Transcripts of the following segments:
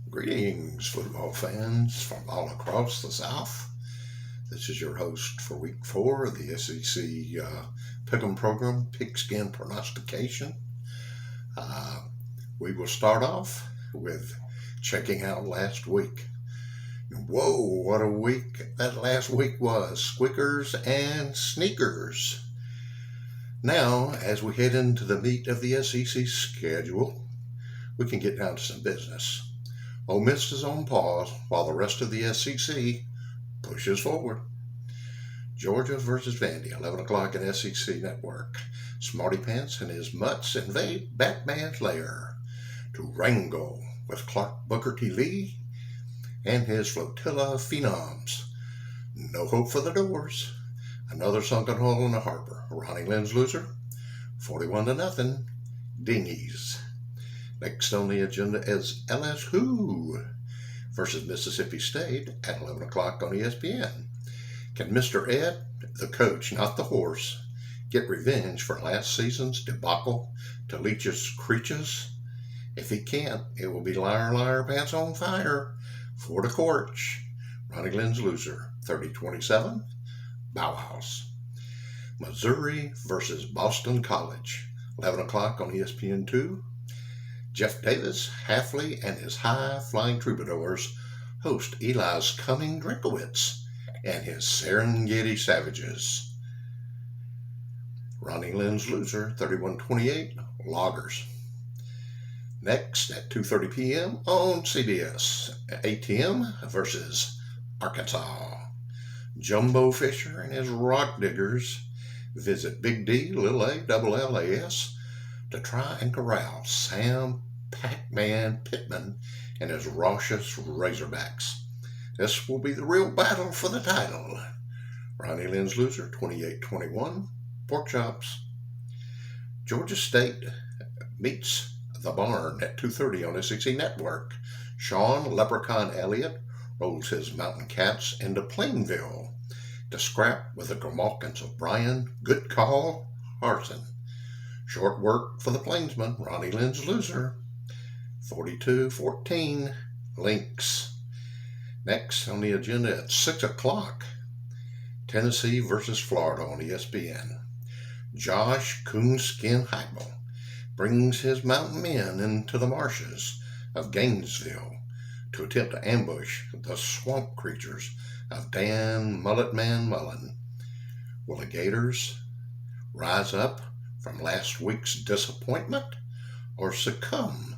Greetings, football fans from all across the South. This is your host for Week 4 of the SEC Pick'em program, Pigskin Prognostication. We will start off with checking out last week. Whoa, what a week that last week was. Squeakers and sneakers. Now, as we head into the meat of the SEC schedule, we can get down to some business. Ole Miss is on pause while the rest of the SEC pushes forward. Georgia versus Vandy, 11 o'clock at SEC Network. Smarty Pants and his mutts invade Batman's lair to wrangle with Clark Booker T. Lee and his flotilla of phenoms. No hope for the Doors. Another sunken hole in the harbor. Ronnie Lynn's loser, 41-0. Dingies. Next on the agenda is LSU versus Mississippi State at 11 o'clock on ESPN. Can Mr. Ed, the coach, not the horse, get revenge for last season's debacle to Leach's creatures? If he can't, it will be liar, liar, pants on fire for the courts. Ronnie Lynn's loser, 30-27. Bow House. Missouri versus Boston College, 11 o'clock on ESPN2. Jeff Davis, Hafley, and his high-flying troubadours host Eli's Cumming Drinkowitz and his Serengeti Savages. Ronnie Lynn's loser, 31-28, Loggers. Next, at 2:30 p.m. on CBS, ATM versus Arkansas. Jumbo Fisher and his Rock Diggers visit Big D, Little A, Double LAS to try and corral Sam Pac-Man Pittman and his raucous Razorbacks. This will be the real battle for the title. Ronnie Lynn's loser, 28-21, Pork Chops. Georgia State meets the Barn at 2:30 on SEC Network. Sean Leprechaun Elliott rolls his Mountain Cats into Plainville to scrap with the Grimalkins of Brian Good Call Harsin. Short work for the Plainsman, Ronnie Lynn's loser, 42-14, Lynx. Next on the agenda at 6 o'clock, Tennessee versus Florida on ESPN. Josh Coonskin Heupel brings his mountain men into the marshes of Gainesville to attempt to ambush the swamp creatures of Dan Mullet Man Mullen. Will the Gators rise up from last week's disappointment or succumb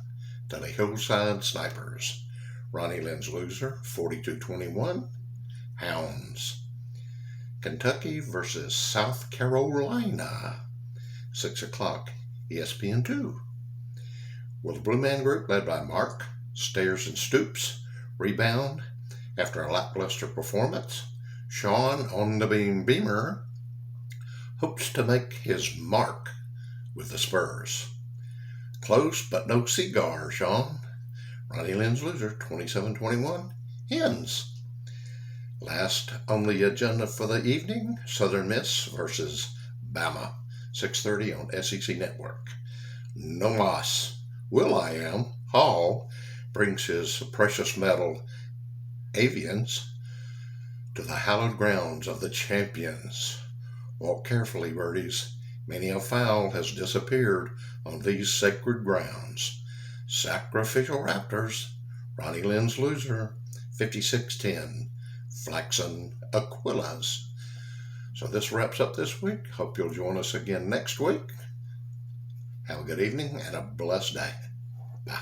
to the Hillside Snipers? Ronnie Lynn's loser, 42-21, Hounds. Kentucky versus South Carolina, 6 o'clock, ESPN2. Will the Blue Man Group, led by Mark Stairs and Stoops, rebound after a lackluster performance? Sean On the Beam Beamer hopes to make his mark with the Spurs. Close but no cigar, Sean. Ronnie Lynn's loser, 27-21, Hens. Last on the agenda for the evening, Southern Miss versus Bama, 6:30 on SEC Network. No loss. Will.i.am Hall brings his precious metal avians to the hallowed grounds of the champions. Walk carefully, birdies. Many a fowl has disappeared on these sacred grounds. Sacrificial Raptors, Ronnie Lynn's loser, 56-10, Flaxen Aquilas. So this wraps up this week. Hope you'll join us again next week. Have a good evening and a blessed day. Bye.